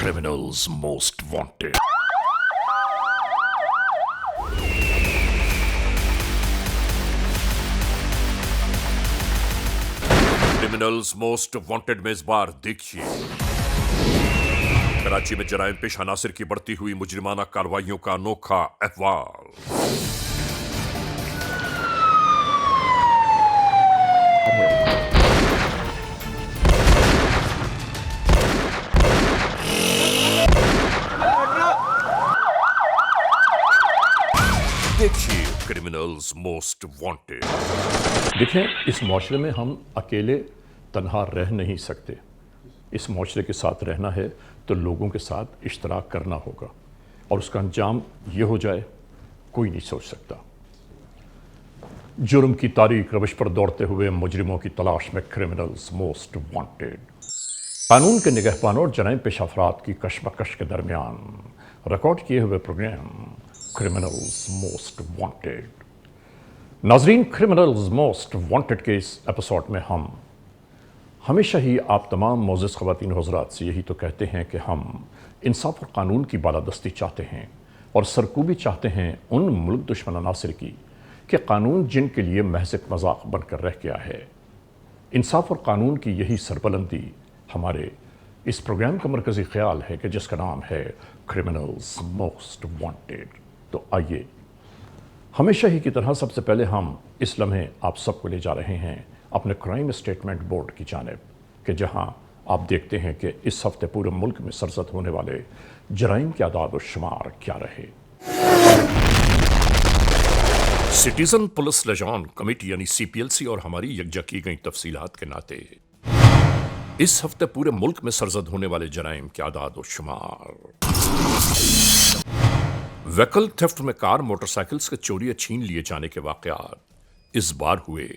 Criminals Most Wanted. Criminals most wanted में इस बार देखिए कराची में जराइम पेश अनासिर की बढ़ती हुई मुजरिमाना कार्रवाइयों का अनोखा अहवाल। देखिए क्रिमिनल्स मोस्ट वांटेड। देखें, इस माशरे में हम अकेले तन्हा रह नहीं सकते। इस माशरे के साथ रहना है तो लोगों के साथ इश्तराक करना होगा, और उसका अंजाम ये हो जाए कोई नहीं सोच सकता। जुर्म की तारीख रविश पर दौड़ते हुए मुजरिमों की तलाश में क्रिमिनल्स मोस्ट वांटेड। कानून के निगहबानों और जराइम पेश अफराद की कशमकश के दरमियान रिकॉर्ड किए हुए प्रोग्राम क्रिमिनल्स मोस्ट वांटेड। नाजरीन, क्रिमिनल्स मोस्ट वांटेड के इस एपिसोड में हम हमेशा ही आप तमाम मोअज़्ज़ज़ ख़वातीन और हज़रात से यही तो कहते हैं कि हम इंसाफ और कानून की बालादस्ती चाहते हैं और सरकूबी चाहते हैं उन मुल्क दुश्मन अनासिर की कि कानून जिनके लिए महज़ एक मजाक बनकर रह गया है। इंसाफ और कानून की यही सरबलंदी हमारे इस प्रोग्राम का मरकज़ी ख्याल है कि जिसका नाम है क्रिमिनल्स मोस्ट वांटेड। तो आइए, हमेशा ही की तरह सबसे पहले हम इस लम्हे आप सबको ले जा रहे हैं अपने क्राइम स्टेटमेंट बोर्ड की जानिब, कि जहां आप देखते हैं कि इस हफ्ते पूरे मुल्क में सरजद होने वाले जराइम के आदाद और शुमार क्या रहे। सिटीजन पुलिस लिजान कमेटी यानी CPLC और हमारी यकजा की गई तफसीलात के नाते इस हफ्ते पूरे मुल्क में सरजद होने वाले जराइम के आदाद और शुमार। व्हीकल थेफ्ट में कार मोटरसाइकिल्स के चोरी या छीन लिए जाने के वाकयात इस बार हुए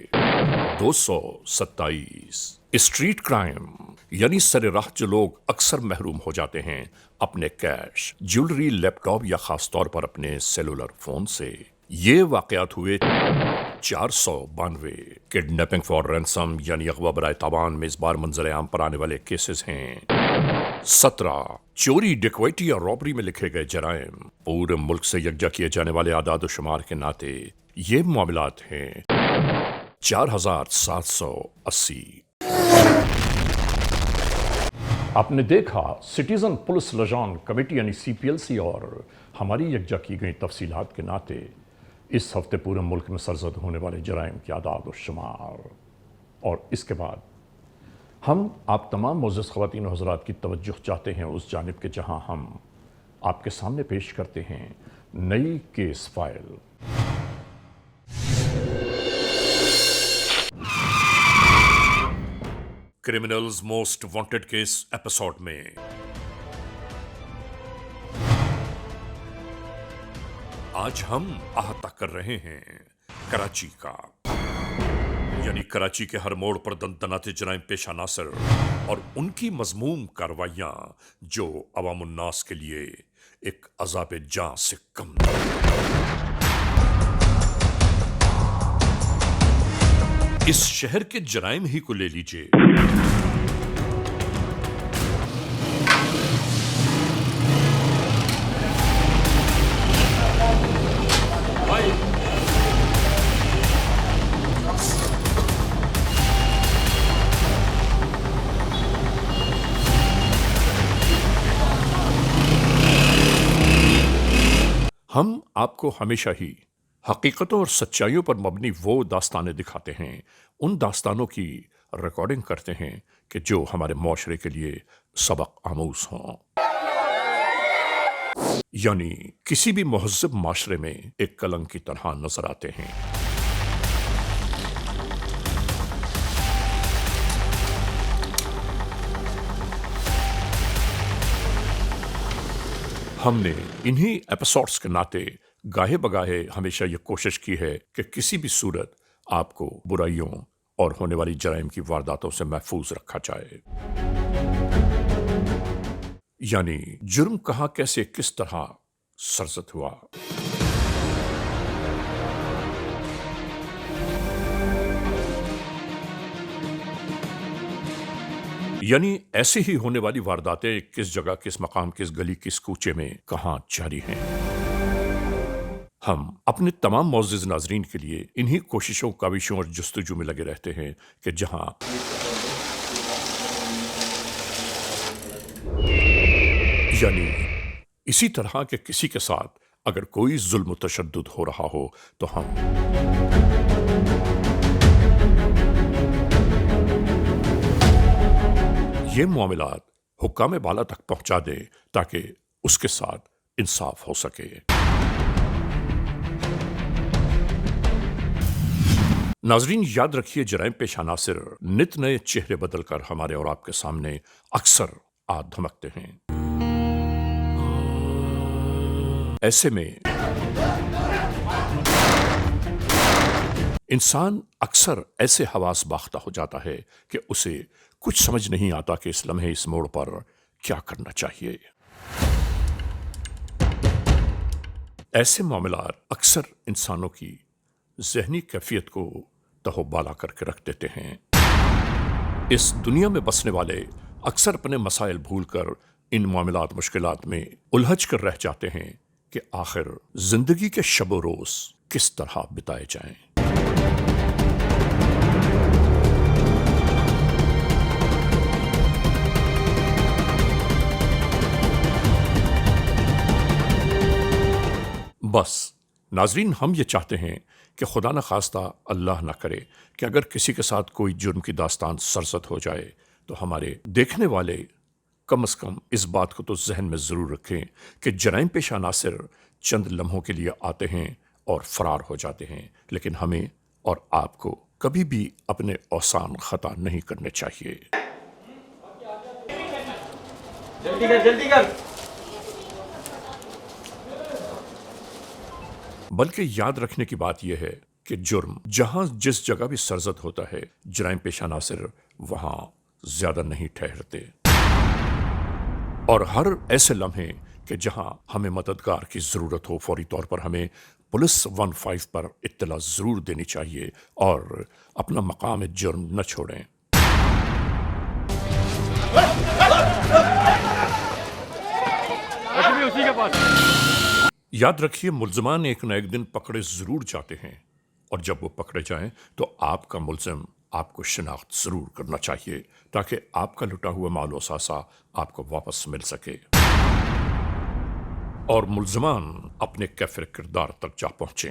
227। स्ट्रीट क्राइम यानी सरेराह जो लोग अक्सर महरूम हो जाते हैं अपने कैश, ज्वेलरी, लैपटॉप या खास तौर पर अपने सेलुलर फोन से, ये वाकयात हुए 492। किडनैपिंग फॉर रैंसम यानी अगवा बराए तावान में इस बार मंजर आम पर आने वाले केसेस हैं 17। चोरी, डिक्वैटी और रॉबरी में लिखे गए जराइम पूरे मुल्क से यकजा किए जाने वाले आदाद और शुमार के नाते ये मामलात हैं 4780। आपने देखा, सिटीजन पुलिस लिजान कमेटी यानी CPLC और हमारी यकजा की गई तफसीलात के नाते इस हफ्ते पूरे मुल्क में सरजद होने वाले जराइम के आदाद और शुमार। और इसके बाद हम आप तमाम मोअज़्ज़ज़ ख़वातीन और हज़रात की तवज्जुह चाहते हैं उस जानिब के जहां हम आपके सामने पेश करते हैं नई case file. Criminals most wanted के इस एपिसोड में आज हम अहाता कर रहे हैं कराची का, यानी कराची के हर मोड़ पर दंदनाते जराइम पेश अनासिर और उनकी मजमूम कार्रवाइयां जो अवामुन्नास के लिए एक अज़ाब जान से कम नहीं। इस शहर के जराइम ही को ले लीजिए। हम आपको हमेशा ही हकीकतों और सच्चाइयों पर मबनी वो दास्तानें दिखाते हैं, उन दास्तानों की रिकॉर्डिंग करते हैं कि जो हमारे माशरे के लिए सबक आमूज हों। यानी किसी भी महज़्ज़ब माशरे में एक कलंक की तरह नजर आते हैं। हमने इन्हीं एपिसोड्स के नाते गाहे बगाहे हमेशा ये कोशिश की है कि किसी भी सूरत आपको बुराइयों और होने वाली जराइम की वारदातों से महफूज रखा जाए। यानी जुर्म कहां, कैसे, किस तरह सरजद हुआ। यानी ऐसी ही होने वाली वारदातें किस जगह, किस मकाम, किस गली, किस कूचे में कहां जारी हैं। हम अपने तमाम मौजूद नाजरीन के लिए इन्हीं कोशिशों, काविशों और जस्तजू में लगे रहते हैं कि जहां यानी इसी तरह के किसी के साथ अगर कोई जुल्म तशद्दुद हो रहा हो तो हम ये मामलात हुक्काम बाला तक पहुंचा दें ताकि उसके साथ इंसाफ हो सके। नाजरीन, याद रखिए, जराइम पेशा नासिर नित नए चेहरे बदलकर हमारे और आपके सामने अक्सर आ धमकते हैं। ऐसे में इंसान अक्सर ऐसे हवास बाख्ता हो जाता है कि उसे कुछ समझ नहीं आता कि इस लम्हे, इस मोड़ पर क्या करना चाहिए। ऐसे मामलात अक्सर इंसानों की ज़हनी कैफियत को तहोबाला करके रख देते हैं। इस दुनिया में बसने वाले अक्सर अपने मसाइल भूलकर इन मामलात, मुश्किलात में उलझ कर रह जाते हैं कि आखिर जिंदगी के शब रोज किस तरह बिताए जाएं। बस नाजरीन, हम ये चाहते हैं कि खुदा न खास्ता, अल्लाह ना करे कि अगर किसी के साथ कोई जुर्म की दास्तान सरसद हो जाए तो हमारे देखने वाले कम से कम इस बात को तो जहन में ज़रूर रखें कि जराइम पेशा नासिर चंद लम्हों के लिए आते हैं और फरार हो जाते हैं, लेकिन हमें और आपको कभी भी अपने औसान खता नहीं करने चाहिए। जल्दी कर। बल्कि याद रखने की बात यह है कि जुर्म जहां जिस जगह भी सरजद होता है, जराइम पेशा नासिर वहां ज्यादा नहीं ठहरते। और हर ऐसे लम्हे कि जहां हमें मददगार की जरूरत हो, फौरी तौर पर हमें पुलिस 15 पर इत्तला जरूर देनी चाहिए और अपना मकाम जुर्म न छोड़ें। उसी के पास। याद रखिए, मुल्ज़िमान एक न एक दिन पकड़े जरूर जाते हैं और जब वो पकड़े जाएं तो आपका मुल्ज़िम आपको शिनाख्त जरूर करना चाहिए ताकि आपका लुटा हुआ माल व सासा आपको वापस मिल सके और मुल्ज़िमान अपने कैफिर किरदार तक जा पहुंचे।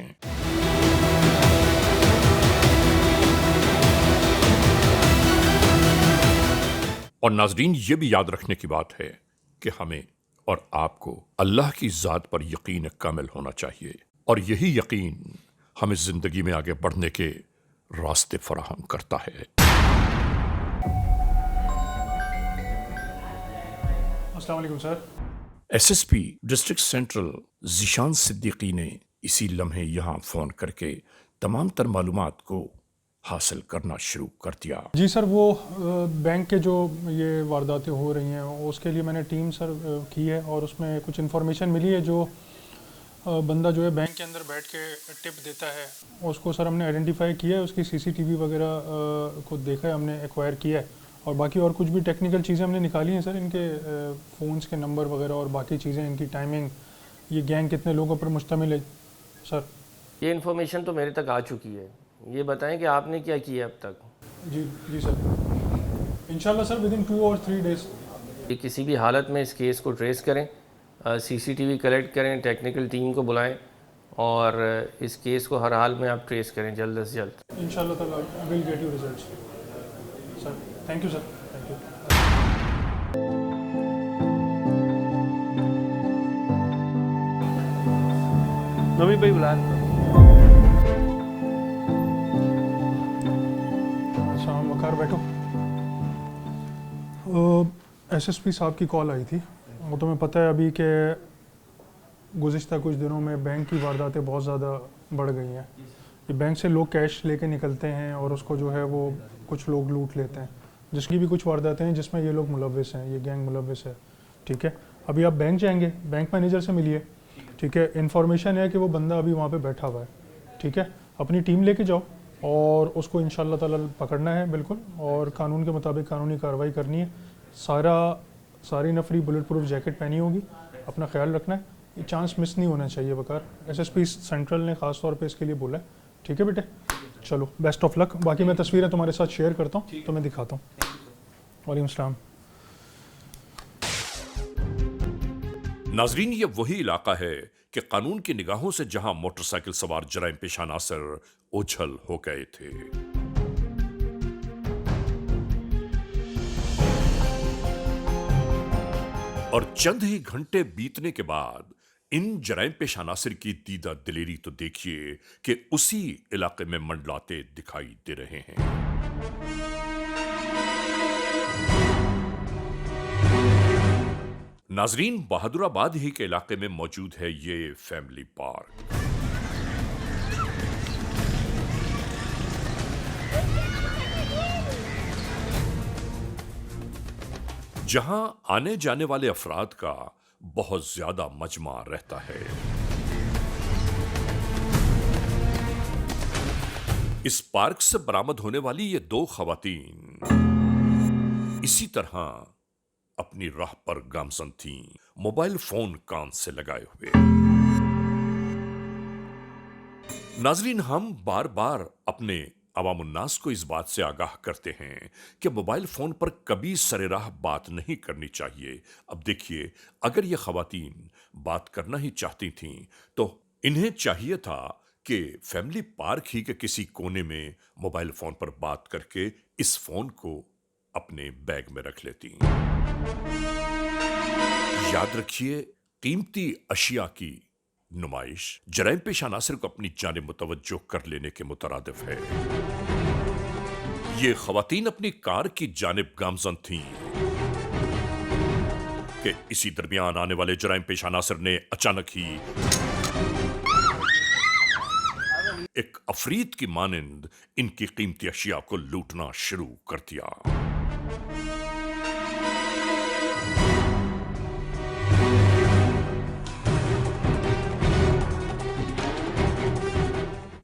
और नाजरीन, ये भी याद रखने की बात है कि हमें और आपको अल्लाह की ज़ात पर यकीन कामिल होना चाहिए और यही यकीन हमें जिंदगी में आगे बढ़ने के रास्ते फराहम करता है। अस्सलाम वालेकुम sir. SSP district central Zeeshan Siddiqui ने इसी लम्हे यहाँ फ़ोन करके तमाम तर मालूमात को हासिल करना शुरू कर दिया। जी सर, वो बैंक के जो ये वारदातें हो रही हैं उसके लिए मैंने टीम सर की है और उसमें कुछ इन्फॉर्मेशन मिली है। जो बंदा जो है बैंक के अंदर बैठ के टिप देता है उसको सर हमने आइडेंटिफाई किया है, उसकी सीसीटीवी वगैरह को देखा है, हमने एक्वायर किया है और बाकी और कुछ भी टेक्निकल चीज़ें हमने निकाली हैं सर, इनके फ़ोन्स के नंबर वगैरह और बाकी चीज़ें, इनकी टाइमिंग, ये गैंग कितने लोगों पर मुश्तमिल है सर। ये इन्फॉर्मेशन तो मेरे तक आ चुकी है। ये बताएं कि आपने क्या किया अब तक। जी सर, इंशाल्लाह सर विदिन 2 और 3 डेज। ये किसी भी हालत में इस केस को ट्रेस करें, सीसीटीवी कलेक्ट करें, टेक्निकल टीम को बुलाएं और इस केस को हर हाल में आप ट्रेस करें जल्द से जल्द। इंशाल्लाह ताला will get you results sir. Thank you sir, thank you. Navi भाई बुला। वकार बैठो। एसएसपी साहब की कॉल आई थी। वो तुम्हें पता है अभी के गुज़िश्ता कुछ दिनों में बैंक की वारदातें बहुत ज़्यादा बढ़ गई हैं। ये बैंक से लोग कैश लेके निकलते हैं और उसको जो है वो कुछ लोग लूट लेते हैं, जिसकी भी कुछ वारदातें हैं जिसमें ये लोग मुलव्विस हैं, ये गैंग मुलव्विस है। ठीक है, अभी आप बैंक जाएंगे, बैंक मैनेजर से मिलिए। ठीक है, इन्फॉर्मेशन है कि वो बंदा अभी वहाँ पे बैठा हुआ है। ठीक है, अपनी टीम लेके जाओ और उसको इंशाल्लाह ताला पकड़ना है बिल्कुल, और कानून के मुताबिक कानूनी कार्रवाई करनी है। सारी नफरी बुलेट प्रूफ जैकेट पहनी होगी। अपना ख्याल रखना है, ये चांस मिस नहीं होना चाहिए बकार। एसएसपी सेंट्रल ने ख़ास तौर पे इसके लिए बोला है। ठीक है बेटे, चलो बेस्ट ऑफ लक। बाकी मैं तस्वीरें तुम्हारे साथ शेयर करता हूँ तो मैं दिखाता हूँ। वालेकुम सलाम। नाजरीन, ये वही इलाका है कि कानून की निगाहों से जहां मोटरसाइकिल सवार जराइम पेशा नासिर ओझल हो गए थे। और चंद ही घंटे बीतने के बाद इन जराइम पेशा नासिर की दीदा दिलेरी तो देखिए कि उसी इलाके में मंडलाते दिखाई दे रहे हैं। नाजरीन, बहादुराबाद ही के इलाके में मौजूद है ये फैमिली पार्क। जहां आने जाने वाले अफराद का बहुत ज्यादा मजमा रहता है। इस पार्क से बरामद होने वाली ये 2 खवातीन इसी तरह अपनी राह पर गामजन थीं, मोबाइल फोन कान से लगाए हुए। नाजरीन, हम बार बार अपने अवामुन्नास को इस बात से आगाह करते हैं कि मोबाइल फोन पर कभी सरेराह बात नहीं करनी चाहिए। अब देखिए, अगर ये खवातीन बात करना ही चाहती थीं तो इन्हें चाहिए था कि फैमिली पार्क ही के किसी कोने में मोबाइल फोन पर बात करके इस फोन को अपने बैग में रख लेती। याद रखिए, कीमती अशिया की नुमाइश जराइम पेशा नासिर को अपनी जानिब मुतवज्जो कर लेने के मुतरादिफ है। ये खवातीन अपनी कार की जानिब गामजन थीं कि इसी दरमियान आने वाले जराइम पेशा नासिर ने अचानक ही एक अफरीद की मानिंद इनकी कीमती अशिया को लूटना शुरू कर दिया।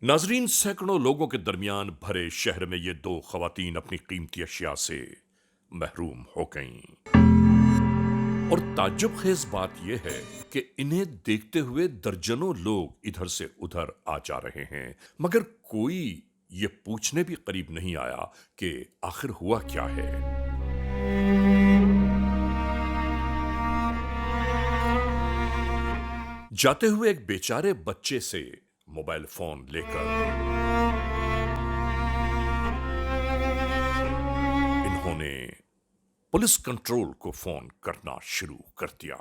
नाजरीन, सैकड़ों लोगों के दरमियान भरे शहर में ये 2 खवातीन अपनी कीमती अशिया से महरूम हो गईं। और ताज्जुब खेज बात यह है कि इन्हें देखते हुए दर्जनों लोग इधर से उधर आ जा रहे हैं, मगर कोई ये पूछने भी करीब नहीं आया कि आखिर हुआ क्या है। जाते हुए एक बेचारे बच्चे से मोबाइल फोन लेकर इन्होंने पुलिस कंट्रोल को फोन करना शुरू कर दिया।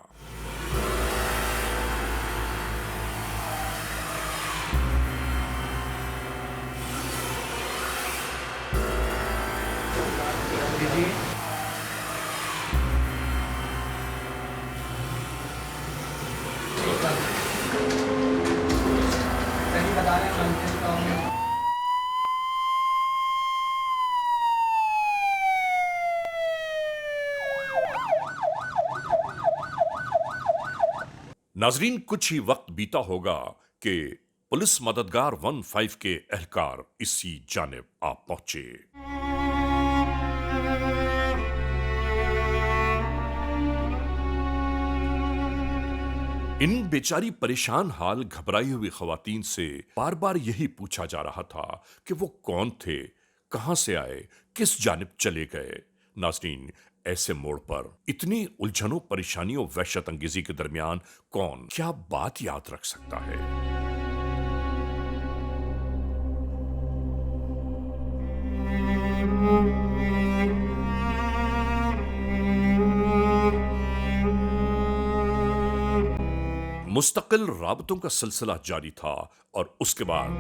नाजरीन, कुछ ही वक्त बीता होगा कि पुलिस मददगार 15 के एहलकार इसी जानिब आ पहुंचे। इन बेचारी परेशान हाल घबराई हुई खवातीन से बार बार यही पूछा जा रहा था कि वो कौन थे, कहां से आए, किस जानिब चले गए। नाजरीन, ऐसे मोड़ पर इतनी उलझनों, परेशानियों, वहशत अंगेजी के दरमियान कौन क्या बात याद रख सकता है। मुस्तकिल राबतों का सिलसिला जारी था और उसके बाद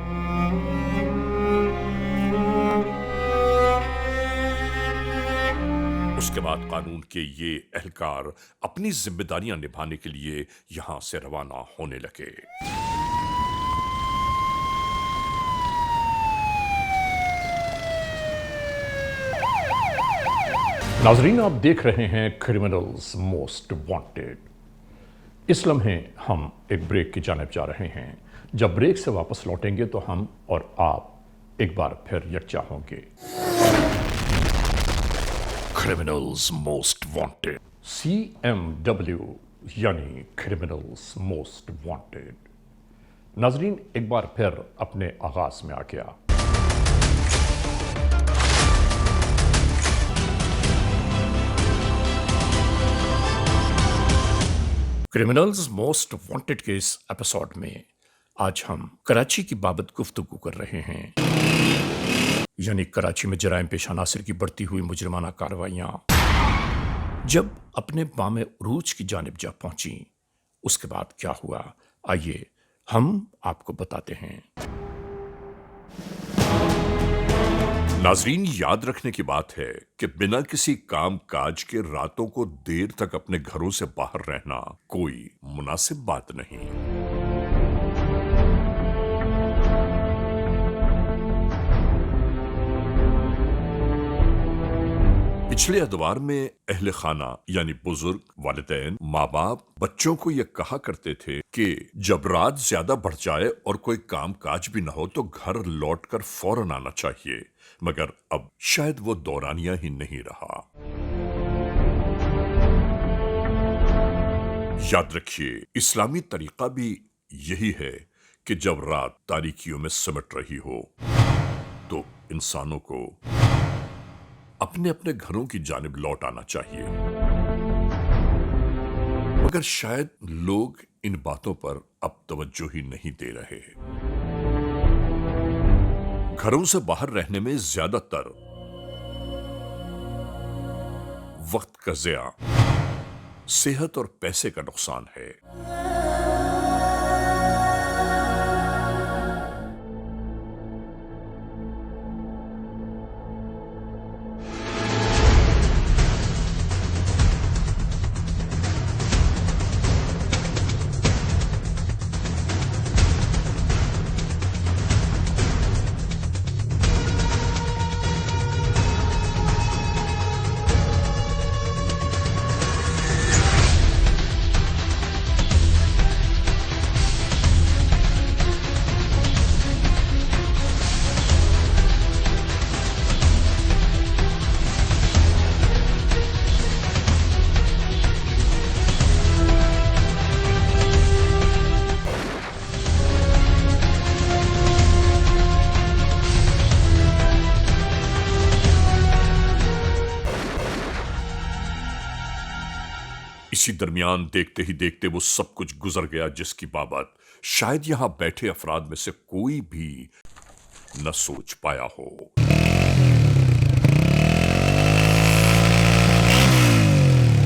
कानून के ये एहलकार अपनी जिम्मेदारियां निभाने के लिए यहां से रवाना होने लगे। नाजरीन, आप देख रहे हैं क्रिमिनल्स मोस्ट वांटेड। इस लम्हे हम एक ब्रेक की जानिब जा रहे हैं। जब ब्रेक से वापस लौटेंगे तो हम और आप एक बार फिर यकजा होंगे। Criminals Most Wanted. CMW यानी क्रिमिनल्स मोस्ट वांटेड। नाजरीन, एक बार फिर अपने आगाज में आ गया। क्रिमिनल्स मोस्ट वांटेड के इस एपिसोड में आज हम कराची की बाबत गुफ्तगू कर रहे हैं, यानी कराची में जराइम पेश अनासिर की बढ़ती हुई मुजरिमाना कार्रवाइयां जब अपने बामे उरूज की जानिब जा पहुंची, उसके बाद क्या हुआ, आइए हम आपको बताते हैं। नाजरीन, याद रखने की बात है कि बिना किसी काम काज के रातों को देर तक अपने घरों से बाहर रहना कोई मुनासिब बात नहीं। पिछले अदवार में अहले खाना यानी बुजुर्ग, वालिदैन, माँ बाप बच्चों को यह कहा करते थे कि जब रात ज्यादा बढ़ जाए और कोई काम काज भी न हो तो घर लौटकर फौरन आना चाहिए, मगर अब शायद वो दौरानिया ही नहीं रहा। याद रखिए, इस्लामी तरीका भी यही है कि जब रात तारीकियों में सिमट रही हो तो इंसानों को अपने अपने घरों की जानिब लौट आना चाहिए, मगर शायद लोग इन बातों पर अब तवज्जो ही नहीं दे रहे। घरों से बाहर रहने में ज्यादातर वक्त का ज़िया, सेहत और पैसे का नुकसान है। इसी दरमियान देखते ही देखते वो सब कुछ गुजर गया जिसकी बाबत शायद यहां बैठे अफराद में से कोई भी न सोच पाया हो।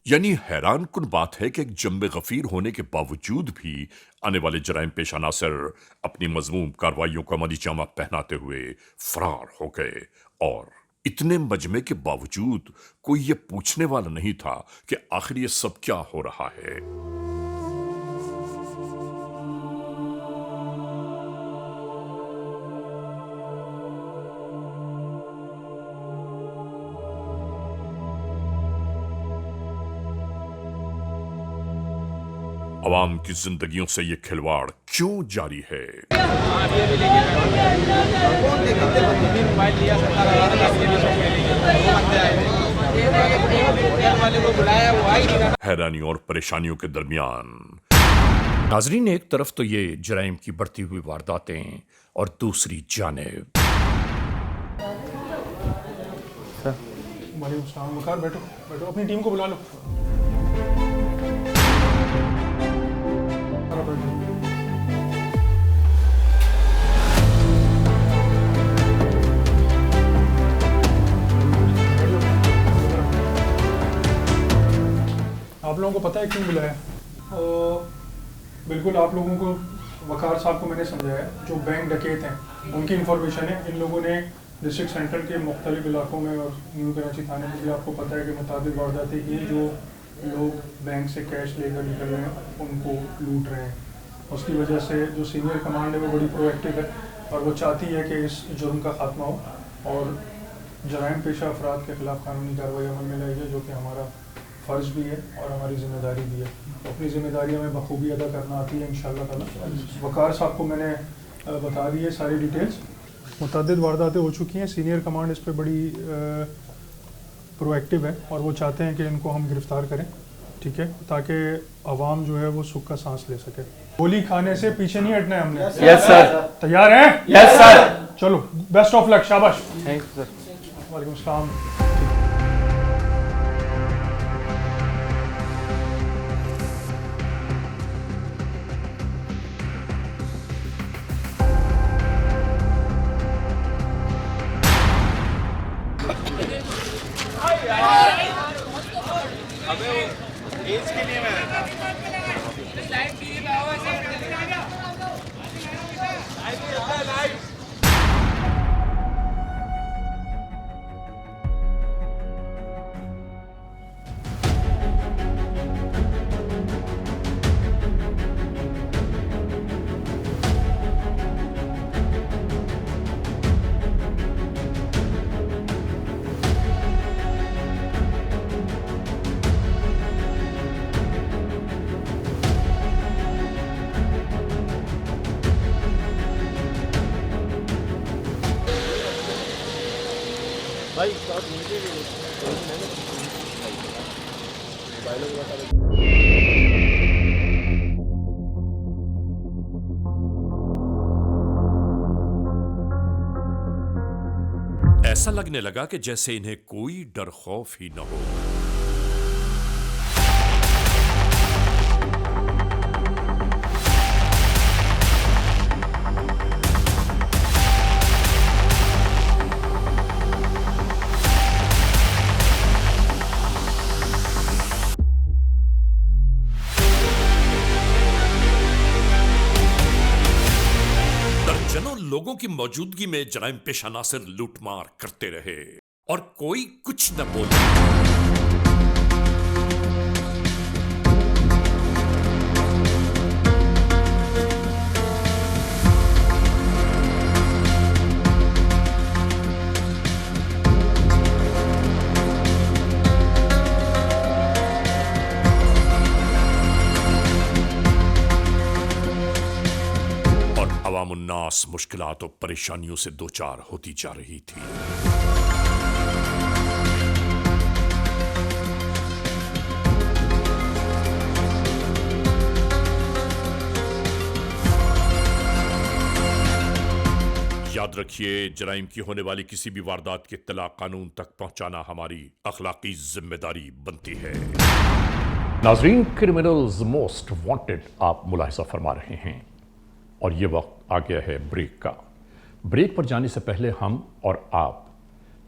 यानी हैरान कुन बात है कि एक जम्बे गफीर होने के बावजूद भी आने वाले जराइम पेश अनासिर अपनी मजमूम कार्रवाइयों का अमली जामा पहनाते हुए फरार हो गए, और इतने मजमे के बावजूद कोई ये पूछने वाला नहीं था कि आखिर ये सब क्या हो रहा है। अवाम की जिंदगियों से ये खिलवाड़ क्यों जारी है? हैरानी और परेशानियों के दरमियान नाजरीन, एक तरफ तो ये जराइम की बढ़ती हुई वारदातें और दूसरी जानिब वालेकुम सलाम। वकार, बैठो बैठो, अपनी टीम को बुला लो। आप लोगों को पता है क्यों बुलाया? बिल्कुल आप लोगों को, वकार साहब को मैंने समझाया, जो बैंक डकैत हैं उनकी इंफॉर्मेशन है। इन लोगों ने डिस्ट्रिक्ट सेंट्रल के मुख्तलिफ इलाकों में और न्यू कराची थाने में भी आपको पता है कि मुताबिक वारदातें ये जो लोग बैंक से कैश लेकर निकल रहे हैं उनको लूट रहे हैं। उसकी वजह से जो सीनियर कमांड है वो बड़ी प्रोएक्टिव है और वो चाहती है कि इस जुर्म का खात्मा हो और जराइम पेशा अफराद के खिलाफ कानूनी कार्रवाई अमल में लाई जाए, जो कि हमारा फ़र्ज़ भी है और हमारी ज़िम्मेदारी भी है। तो अपनी ज़िम्मेदारी हमें बखूबी अदा करना आती है इंशाअल्लाह ताला। वकार साहब को मैंने बता दी है सारी डिटेल्स। मुतअद्दिद वारदातें हो चुकी हैं, सीनियर कमांड इस पर बड़ी प्रोएक्टिव है और वो चाहते हैं कि इनको हम गिरफ्तार करें, ठीक है, ताकि आवाम जो है वो सुख का सांस ले सके। गोली खाने से पीछे नहीं हटना है हमने। Yes sir. तैयार हैं? Yes sir. चलो, बेस्ट ऑफ लक, शाबाश। Thank you sir. वालेकुम अस्सलाम। ऐसा लगने लगा कि जैसे इन्हें कोई डर खौफ ही न हो। दर्जनों लोगों की मौजूदगी में जराइम पेशा नासिर लूटमार करते रहे और कोई कुछ न बोला। और अवामुन्नास मुश्किलात और परेशानियों से दो चार होती जा रही थी। याद रखिए, जराइम की होने वाली किसी भी वारदात की इत्तला कानून तक पहुंचाना हमारी अखलाकी जिम्मेदारी बनती है। नाजरीन, क्रिमिनल्स मोस्ट वांटेड आप मुलाहिजा फरमा रहे हैं और ये वक्त आ गया है ब्रेक का। ब्रेक पर जाने से पहले हम और आप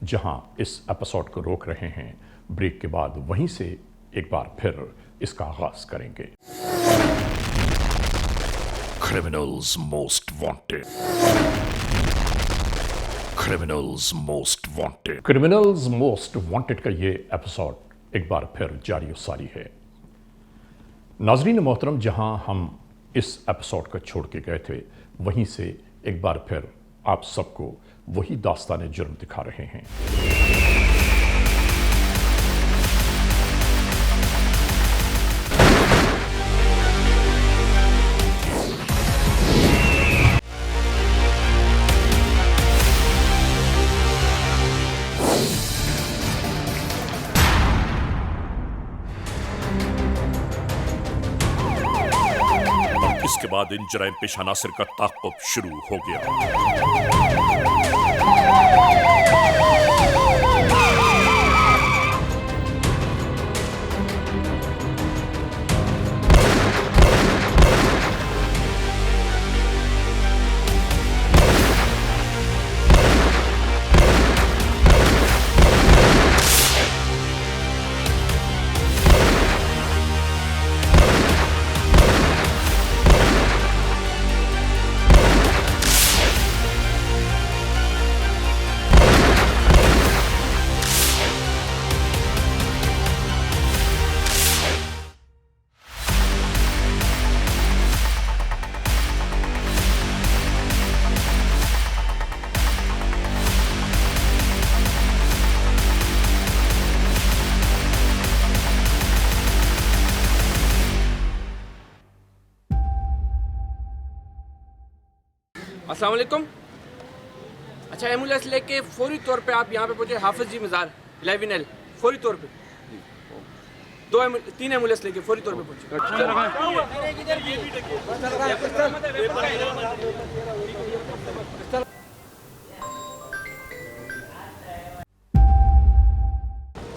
जहां इस एपिसोड को रोक रहे हैं, ब्रेक के बाद वहीं से एक बार फिर इसका आगाज करेंगे। Criminals most wanted. Criminals most wanted. Criminals most wanted का ये एपिसोड एक बार फिर जारी सारी है। नाजरीन मोहतरम, जहां हम इस एपिसोड को छोड़ के गए थे, वहीं से एक बार फिर आप सबको वही दास्तान जुर्म दिखा रहे हैं। इसके बाद इन जराइम पेशा नासिर का ताक़ुब शुरू हो गया। अस्सलाम वालेकुम। अच्छा, एम्बुलेंस लेके फौरी तौर पे आप यहाँ पे पहुँचे हाफिज़ जी मज़ार 11L। फौरी तौर पे 3 एम्बुलेंस लेके फौरी तौर पे पहुंचे।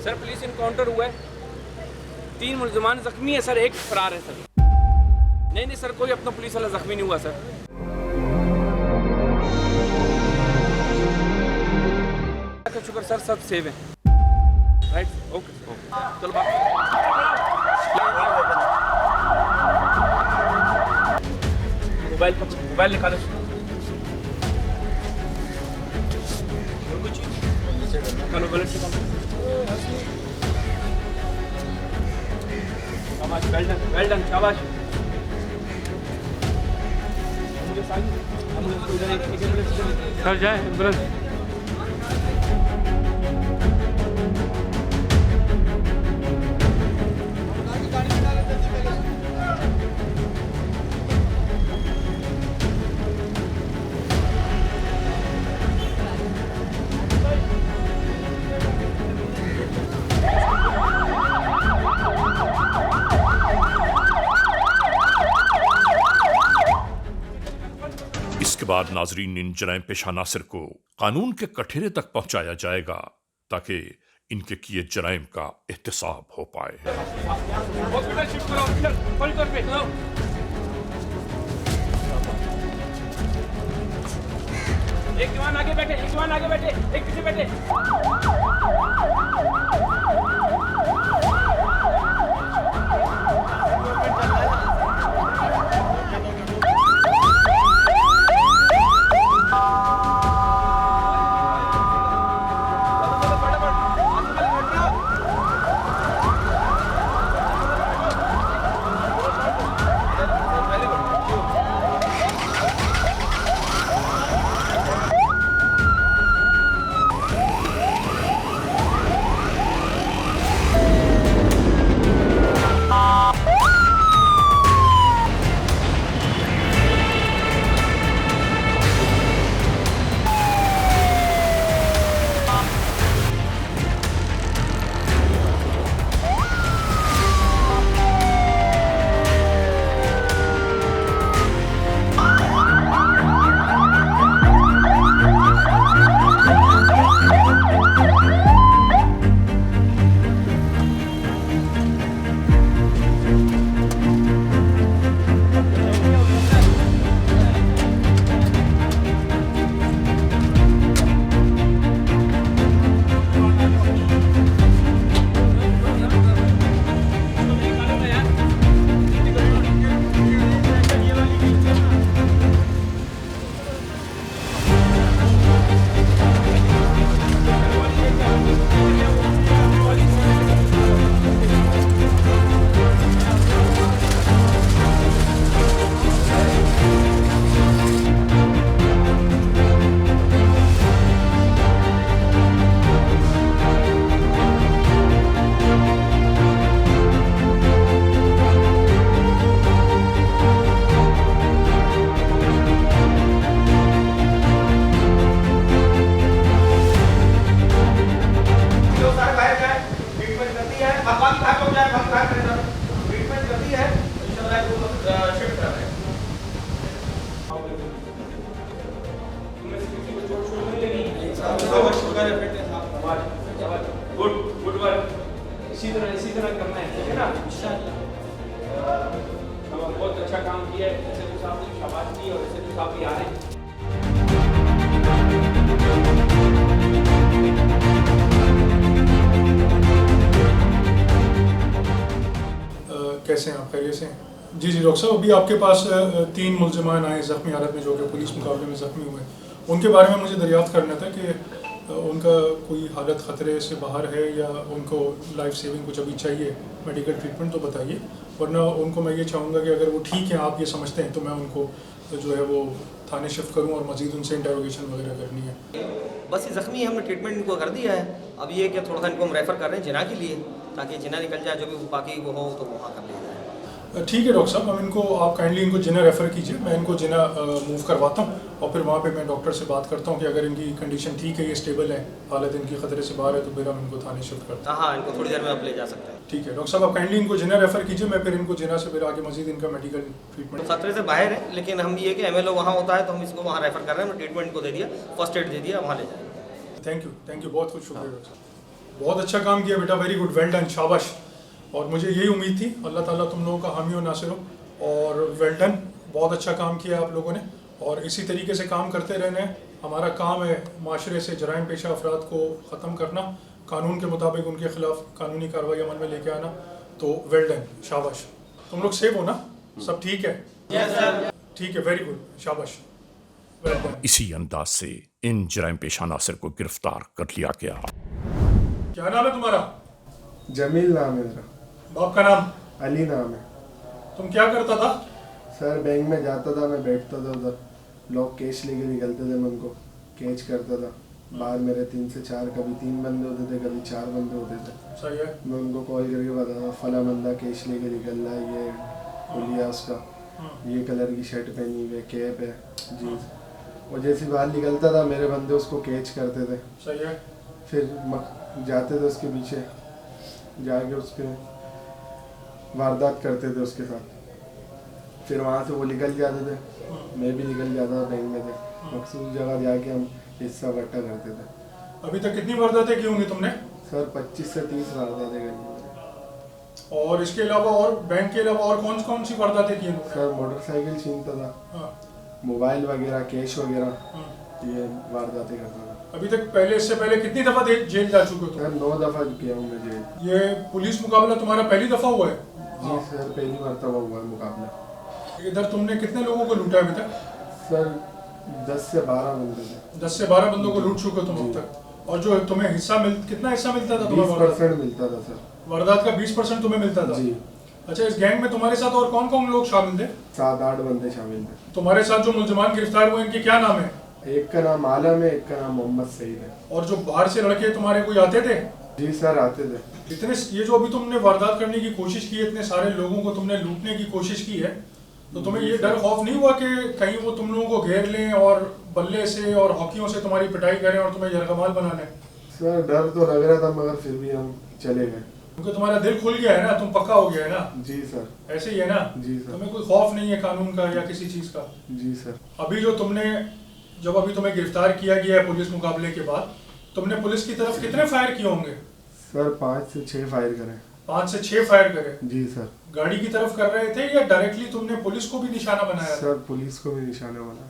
सर पुलिस इनकाउंटर हुआ है, 3 मुलजमान जख्मी है सर, 1 फरार है सर। नहीं सर, कोई अपना पुलिस वाला जख्मी नहीं हुआ सर। शुक्र सर, सब सेव है। राइट, ओके चलो मोबाइल निकालो। निकालो बैलेंस निकालो। शाबाश, वेल डन, शाबाश। सर जाए एम्बुलेंस। इसके बाद नाजरीन, इन जराइम पेशा नासिर को कानून के कठेरे तक पहुंचाया जाएगा ताकि इनके किए जराइम का एहतसाब हो पाए। एक जवान आगे बैठे, एक जवान आगे बैठे, एक पीछे बैठे। गुड वर्क, इसी तरह करना है, ठीक है ना? बहुत अच्छा काम किया है, ऐसे तो साहब ने शाबाश दी और ऐसे तो साहब भी आ रहे हैं। कैसे हैं आप, खैरियत से हैं? जी डॉक्टर साहब, अभी आपके पास 3 मुलजमान आए ज़ख्मी हालत में जो कि पुलिस मुकाबले में ज़ख्मी हुए। उनके बारे में मुझे दरियाफ्त करना था कि उनका कोई हालत ख़तरे से बाहर है या उनको लाइफ सेविंग कुछ अभी चाहिए मेडिकल ट्रीटमेंट, तो बताइए, वरना उनको मैं ये चाहूँगा कि अगर वो ठीक हैं, आप ये समझते हैं, तो मैं उनको जो है वो थाने शिफ्ट करूँ और मज़ीद उनसे इंटरोगेशन वगैरह करनी है। बस ये ज़ख्मी हमने ट्रीटमेंट इनको कर दिया है। अब ये कि थोड़ा सा इनको हम रेफ़र कर रहे हैं जिना के लिए, ताकि जिना निकल जाए, जो भी बाकी वो हो तो वहाँ कर लिया जाए। ठीक है डॉक्टर साहब, हम इनको आप काइंडली इनको जिना रेफ़र कीजिए, मैं इनको जिना मूव करवाता हूँ और फिर वहाँ पे मैं डॉक्टर से बात करता हूँ कि अगर इनकी कंडीशन ठीक है, ये स्टेबल है, हालत इनकी ख़तरे से बाहर है, तो फिर हम इनको थाने शिफ्ट करते हैं। हाँ, इनको थोड़ी देर में आप ले जा सकते हैं। ठीक है डॉक्टर साहब, आप काइंडली इनको जिना रेफ़र कीजिए, मैं फिर इनको जिना से फिर आगे मजीद इनका मेडिकल तो ट्रीटमेंट। खतरे से बाहर है, लेकिन हम ये कि MLO वहाँ होता है तो हम इसको वहाँ रेफ़र कर रहे हैं। ट्रीटमेंट इनको दे दिया, फर्स्ट एड दे दिया, वहाँ ले जाएंगे। थैंक यू, बहुत कुछ शुक्रिया डॉक्टर साहब, बहुत अच्छा काम किया बेटा, वेरी गुड, वेल डन, शाबाश। और मुझे यही उम्मीद थी, अल्लाह ताला तुम लोगों का हामी और नासिर हो, और वेल डन, बहुत अच्छा काम किया आप लोगों ने, और इसी तरीके से काम करते रहना है। हमारा काम है माशरे से जराइम पेशा अफराद को ख़त्म करना, कानून के मुताबिक उनके ख़िलाफ़ कानूनी कार्रवाई अमल में लेके आना। तो वेल डन, शाबाश। तुम लोग सेफ हो ना, सब ठीक है? ठीक है, वेरी गुड, शाबाश, वेल डन। इसी अंदाज से इन जराइम पेशा नासिर को गिरफ्तार कर लिया गया। क्या नाम है तुम्हारा? जमील नाम है मेरा। बाप का नाम? अली नाम है। तुम क्या करता था? सर बैंक में जाता था, मैं बैठता था उधर, लोग कैश लेके निकलते थे, मैं उनको कैच करता था। बाहर मेरे 3 से 4 कभी 3 बंदे होते थे, कभी 4 बंदे होते थे। सही है। मैं उनको कॉल करके बताता, फला बंदा कैश लेके निकल रहा है, ये हुलिया उसका, ये कलर की शर्ट पहनी हुई है, कैप है, जीन्स। और जैसे बाहर निकलता था मेरे बंदे उसको कैच करते थे। सही है। फिर जाते थे उसके पीछे, जाके उसके वारदात करते थे उसके साथ। फिर वहाँ से वो निकल जाते थे, मैं भी निकल जाता था बैंक में से, मखसूस जगह जाके हम हिस्सा बट्टा करते थे। अभी तक कितनी वारदातें की होंगी तुमने? सर 25 से 30 वारदातें करी मैंने। और इसके अलावा और बैंक के अलावा और कौन कौन सी वारदातें की हैं तुमने? सर मोटरसाइकिल छीनता था, हाँ, मोबाइल वगैरह, कैश वगैरह, हाँ। ये वारदातें करता था। अभी तक पहले, इससे पहले कितनी दफा जेल जा चुके हो तुम? सर 9 दफ़ा किया हूँ मैं जेल। ये पुलिस मुकाबला तुम्हारा पहली दफा हुआ है? जी सर, पहली मरतबा हुआ है मुकाबला। इधर तुमने कितने लोगों को लूटा अभी तक? सर 10 से 12 बंदे थे। 10 से 12 बंदों को लूट चुके हो तुम अब तक। और जो तुम्हें हिस्सा कितना हिस्सा मिलता था तुम्हें? 20% मिलता था सर। वारदात का 20% तुम्हें मिलता था? जी। अच्छा, इस गैंग में तुम्हारे साथ और कौन कौन लोग शामिल थे? 7-8 बंदे शामिल थे। तुम्हारे साथ जो मुलजमान गिरफ्तार हुए, इनके क्या नाम है? एक का नाम आलम है, एक का नाम मोहम्मद सईद है। और जो बाहर से लड़के तुम्हारे कोई आते थे? जी सर, आते थे। इतने, ये जो अभी तुमने वारदात करने की कोशिश की है, इतने सारे लोगों को तुमने लूटने की कोशिश की है, तो तुम्हें ये डर खौफ नहीं हुआ कि कहीं वो तुम लोगों को घेर लें और बल्ले से और हॉकियों से तुम्हारी पिटाई करें और तुम्हें यरगमाल बना लें? सर डर तो लग रहा था, मगर फिर भी हम चले गए। क्योंकि तुम्हारा दिल खुल गया है ना, तुम पक्का हो गया है ना? जी सर। ऐसे ही है ना? जी सर। तुम्हें कोई खौफ नहीं है कानून का या किसी चीज का? जी सर। अभी जो तुमने, जब अभी तुम्हें गिरफ्तार किया गया है पुलिस मुकाबले के बाद, तुमने पुलिस की तरफ कितने फायर किए होंगे? सर 5 से 6 फायर करे। 5 से 6 फायर करे? जी सर। गाड़ी की तरफ कर रहे थे या डायरेक्टली तुमने पुलिस को भी निशाना बनाया था? सर पुलिस को भी निशाना बना।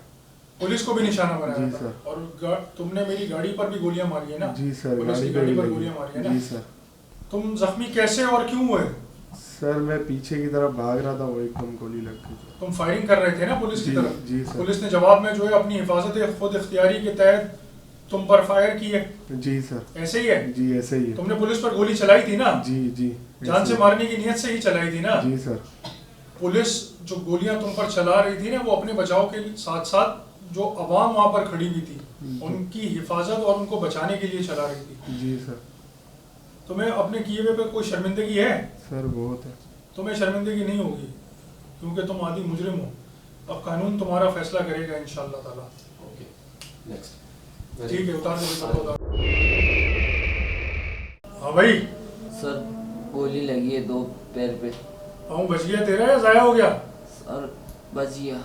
पुलिस को भी निशाना बनाया जी था? सर। और तुमने मेरी गाड़ी पर भी गोलियां मारी है ना? जी सर, पुलिस की पे गाड़ी भी पर लगी। गोलियां मारी है ना? जी सर। तुम जख्मी कैसे और क्यों हुए? सर मैं पीछे की तरफ भाग रहा था, वो एकदम गोली लग गई। तुम फायरिंग कर रहे थे ना पुलिस की जी, तरफ? जी सर। पुलिस ने जवाब में जो है अपनी हिफाजत खुद इख्तियारी के तहत तुम पर फायर की है? जी सर। ऐसे ही है? जी ऐसे ही है। तुमने पुलिस पर गोली चलाई थी ना? जी जी। जान से मारने की नियत से ही चलाई थी ना? जी सर। पुलिस जो गोलियां तुम पर चला रही थी ना, वो अपने बचाव के साथ साथ जो अवाम वहां पर खड़ी हुई थी, उनकी हिफाजत और उनको बचाने के लिए चला रही थी। जी सर। तुम्हें अपने किए हुए पे कोई शर्मिंदगी है? सर बहुत है। तुम्हें शर्मिंदगी नहीं होगी क्योंकि तुम आदि मुजरिम हो। अब कानून तुम्हारा फैसला करेगा इंशाअल्लाह ताला। ठीक है, उतार दो। हाँ भाई। सर गोली लगी है 2 पैर पे। पाँव बच गया तेरा या जाया हो गया? सर बच गया।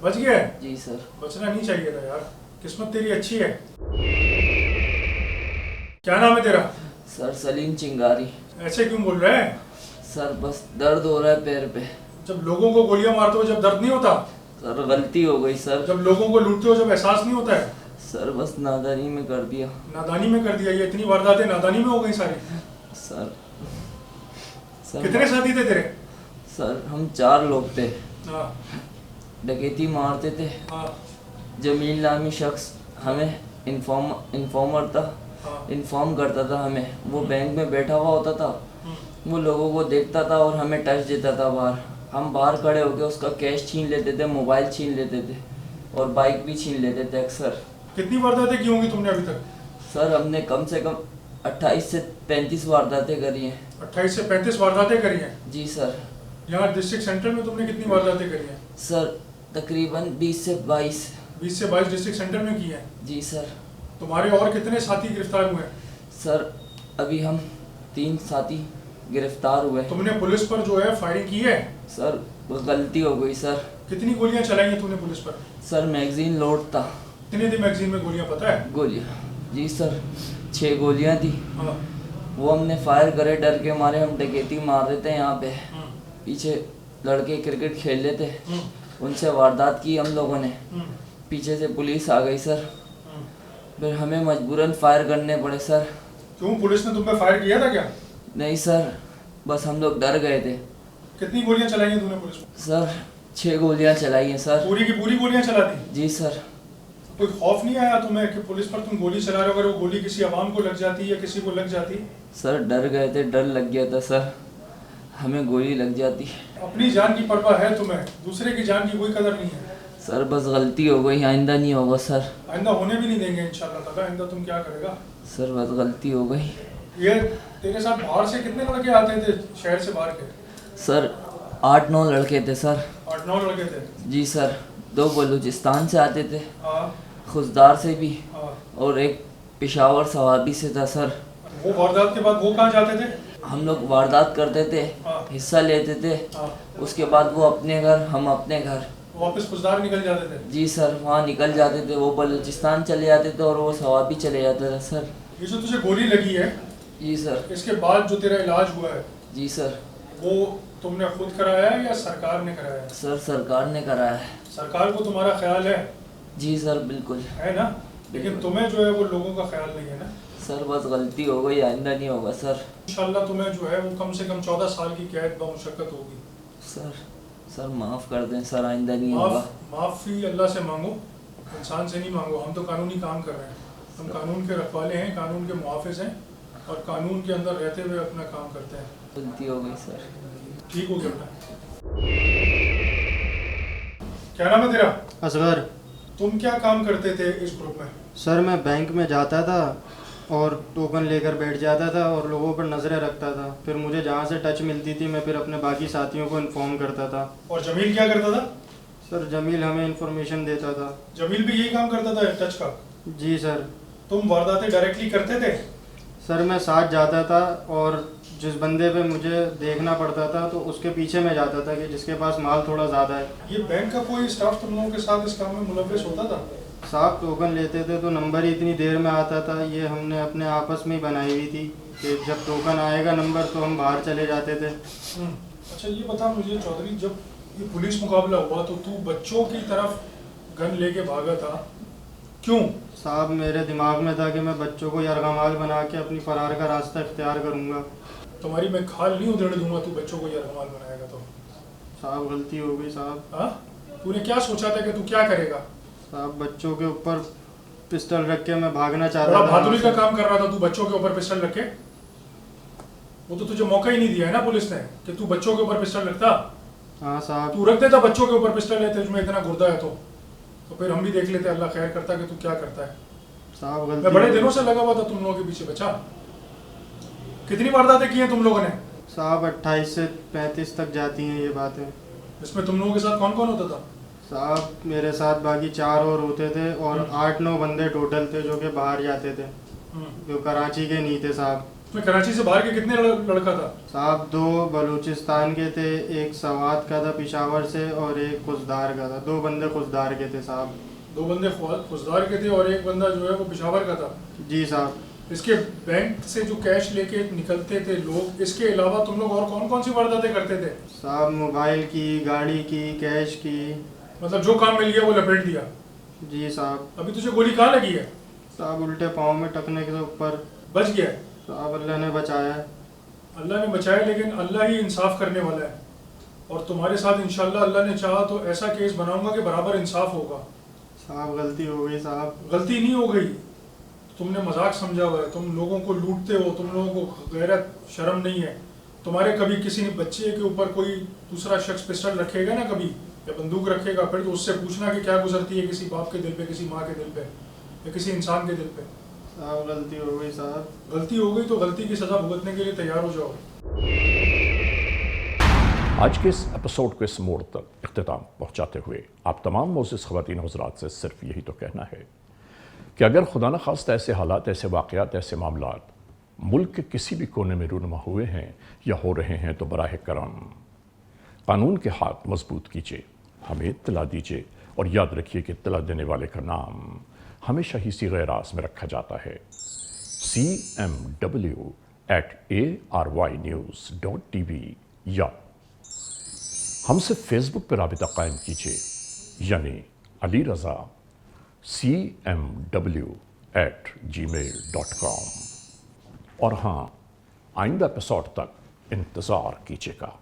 बच गया? जी सर। बचना नहीं चाहिए था यार, किस्मत तेरी अच्छी है। क्या नाम है तेरा? सर सलीम चिंगारी। ऐसे क्यों बोल रहा है? सर बस दर्द हो रहा है पैर पे। जब लोगों को गोलियां मारते हो जब दर्द नहीं होता? सर गलती हो गई सर। जब लोगों को लूटते हो जब एहसास नहीं होता है? सर बस नादानी में कर दिया। नादानी में कर दिया? ये इतनी वारदातें नादानी में हो गई सारी? सर कितने साथी थे तेरे? सर हम 4 लोग थे। हाँ डकैती मारते थे। हाँ जमील नामी शख्स हमें इन्फॉर्मर था, हाँ। इन्फॉर्म करता था हमें। वो बैंक में बैठा हुआ होता था, वो लोगों को देखता था और हमें टच देता था बाहर। हम बाहर खड़े होकर उसका कैश छीन लेते थे, मोबाइल छीन लेते थे और बाइक भी छीन लेते थे अक्सर। कितनी वारदातें की होंगी तुमने अभी तक? सर हमने कम से कम 28 से 35 वारदातें करी हैं। 28 से 35 वारदातें करी हैं? जी सर। यहाँ डिस्ट्रिक्ट सेंटर में तुमने कितनी वारदातें करी हैं? सर तकरीबन 20 से 22। 20 से 22 डिस्ट्रिक्ट सेंटर में की हैं। जी सर। तुम्हारे और कितने साथी गिरफ्तार हुए हैं? सर अभी हम 3 साथी गिरफ्तार हुए। तुमने पुलिस पर जो है फायरिंग की है? सर वो गलती हो गई सर। कितनी गोलियां चलाई हैं तूने पुलिस पर? सर मैगजीन लोड था। कितनी थी मैगजीन में गोलियां पता है? गोलियाँ जी सर 6 गोलियाँ थी। हाँ। वो हमने फायर करे, डर के मारे हम डकैती मार रहे थे यहाँ पे। पीछे लड़के क्रिकेट खेल रहे थे, उनसे वारदात की हम लोगों ने। पीछे से पुलिस आ गई सर, फिर हमें मजबूरन फायर करने पड़े सर। क्यों, पुलिस ने तुम पे फायर किया था क्या? नहीं सर, बस हम लोग डर गए थे। कितनी गोलियां चलाई हैं तूने पुलिस पर? सर 6 गोलियां चलाई हैं सर। पूरी की पूरी गोलियां चला दी? जी सर। कोई खौफ नहीं आया तुम्हें कि पुलिस पर तुम गोली चला रहे हो, अगर वो गोली किसी आवाम को लग जाती या किसी को लग जाती? सर डर गए थे, डर लग गया था सर, हमें गोली लग जाती। अपनी जान की परवाह है तुम्हें, दूसरे की जान की कोई कदर नहीं है। सर बस गलती हो गई, आइंदा नहीं होगा सर। आइंदा होने भी नहीं देंगे इंशाल्लाह ताला। आइंदा तुम क्या करेगा? सर बस गलती हो गई। ये तेरे साथ बाहर से कितने लड़के आते थे, शहर से बाहर के? सर 8-9 लड़के थे सर। 8-9 लड़के थे? जी सर। 2 बलूचिस्तान से आते थे, हाँ। खुशदार से भी, हाँ। और एक पेशावर सवाबी से था सर। वो वारदात के बाद वो कहाँ जाते थे? हम लोग वारदात करते थे, हाँ। हिस्सा लेते थे, हाँ। उसके बाद वो अपने घर, हम अपने घर। वापस खुशदार निकल जाते थे? जी सर, वहाँ निकल जाते थे। वो बलूचिस्तान चले जाते थे और वो सवाबी चले जाता था सर। ये जो तुझे गोली लगी है, जी सर। इसके बाद जो तेरा इलाज हुआ है, जी सर। वो तुमने खुद कराया है या सरकार ने कराया है? सर सरकार ने कराया है। सरकार को तुम्हारा ख्याल है? जी सर बिल्कुल है ना, लेकिन तुम्हें जो है वो लोगों का ख्याल नहीं है ना? सर बस गलती हो गई, आइंदा नहीं होगा सर। इंशाल्लाह तुम्हें जो है वो कम से कम 14 साल की कैद बमुशक्कत होगी। सर माफ़ कर दें सर, आइंदा नहीं होगा। माफ़ी अल्लाह से मांगो, इंसान से नहीं मांगो। हम तो कानूनी काम कर रहे हैं, हम कानून के रखवाले हैं, कानून के मुहाफिज हैं और कानून के अंदर रहते हुए अपना काम करते हैं। गलती हो गई सर। ठीक हो गया बेटा। क्या नाम है तेरा? असगर। तुम क्या काम करते थे इस ग्रुप में? सर मैं बैंक में जाता था और टोकन लेकर बैठ जाता था और लोगों पर नज़रें रखता था। फिर मुझे जहाँ से टच मिलती थी मैं फिर अपने बाकी साथियों को इन्फॉर्म करता था। और जमील क्या करता था? सर जमील हमें इन्फॉर्मेशन देता था। जमील भी यही काम करता था टच का? जी सर। तुम वारदातें डायरेक्टली करते थे? सर मैं साथ जाता था और जिस बंदे पे मुझे देखना पड़ता था तो उसके पीछे मैं जाता था कि जिसके पास माल थोड़ा ज़्यादा है। ये बैंक का कोई स्टाफ तुम लोगों के साथ इस काम में मुलव्विस होता था? साहब टोकन लेते थे तो नंबर ही इतनी देर में आता था। ये हमने अपने आपस में ही बनाई हुई थी कि जब टोकन आएगा नंबर तो हम बाहर चले जाते थे। अच्छा ये बता मुझे चौधरी, जब ये पुलिस मुकाबला हुआ तो तू बच्चों की तरफ गन लेके भागा था, क्यों? साहब मेरे दिमाग में था कि मैं बच्चों को यरगमाल बना के अपनी फरार का रास्ता इख्तियार करूंगा। तुम्हारी मैं खाल नहीं उधेड़ दूंगा तू बच्चों को यरगमाल बनाएगा तो। साहब गलती हो गई साहब। हाँ, तूने क्या सोचा था कि तू क्या करेगा? साहब बच्चों के ऊपर पिस्टल रख के मैं भागना चाहता बड़ा था। बहादुरी का काम कर रहा था तू बच्चों के ऊपर पिस्टल रख के? वो तो तुझे मौका ही नहीं दिया है ना पुलिस ने कि तू बच्चों के ऊपर पिस्टल रखता। हाँ साहब। तू रख देता बच्चों के ऊपर पिस्टल है, तुझमें इतना गुर्दा है तो फिर हम भी देख लेते, अल्लाह खैर करता कि तू क्या करता है। साहब गलती। मैं बड़े दिनों से लगा हुआ था तुम लोगों के पीछे बचा। कितनी वारदातें की हैं तुम लोगों ने? साहब 28 से 35 तक जाती हैं ये बातें। इसमें तुम लोगों के साथ कौन कौन होता था? साहब मेरे साथ बाकी 4 और होते थे और 8-9 बंदे टोटल थे जो कि बाहर जाते थे, जो कराची के नहीं थे साहब। तुम्हें कराची से बाहर के कितने लड़का था? साहब 2 बलूचिस्तान के थे, एक सवात का था पेशावर से और एक खुशदार का था। 2 बंदे खुशदार के थे साहब। 2 बंदे खुशदार के थे और एक बंदा जो है वो पेशावर का था? जी साहब। इसके बैंक से जो कैश लेके निकलते थे लोग, इसके अलावा तुम लोग और कौन कौन सी वारदातें करते थे? साहब मोबाइल की, गाड़ी की, कैश की, मतलब जो काम मिल गया वो लपेट दिया? जी साहब। अभी तुझे गोली कहाँ लगी है? साहब उल्टे पाँव में टकने के ऊपर। बच गया है? साहब अल्लाह ने बचाया है। अल्लाह ने बचाया, लेकिन अल्लाह ही इंसाफ करने वाला है और तुम्हारे साथ इंशाल्लाह अल्लाह ने चाहा तो ऐसा केस बनाऊंगा कि बराबर इंसाफ होगा। साहब गलती हो गई साहब। गलती नहीं हो गई, तुमने मजाक समझा हुआ है, तुम लोगों को लूटते हो, तुम लोगों को गैरत शर्म नहीं है। तुम्हारे कभी किसी बच्चे के ऊपर कोई दूसरा शख्स पिस्टल रखेगा ना कभी, या बंदूक रखेगा, फिर तो उससे पूछना कि क्या गुजरती है किसी बाप के दिल पे, किसी माँ के दिल पे या किसी इंसान के दिल पे। साहब गलती हो गई साहब। गलती हो गई तो गलती की सज़ा भुगतने के लिए तैयार हो जाओ। आज के इस एपिसोड को इस मोड़ तक इख्तिताम पहुंचाते हुए आप तमाम मोअज़्ज़िज़ ख़वातीन और हज़रात से सिर्फ यही तो कहना है कि अगर खुदा न खास्ता ऐसे हालात, ऐसे वाक़यात, ऐसे मामलात मुल्क के किसी भी कोने में रूनुमा हुए हैं या हो रहे हैं तो बराह करम कानून के हाथ मजबूत कीजिए, हमें इत्तला दीजिए और याद रखिए कि इत्तला देने वाले का नाम हमेशा ही सीग़े राज़ में रखा जाता है। cmw@arYnews.tv या हमसे फेसबुक पर राबिता कायम कीजिए, यानी अली रज़ा cmw@gmail.com। और हाँ, आइंदा एपिसोड तक इंतज़ार कीजिएगा।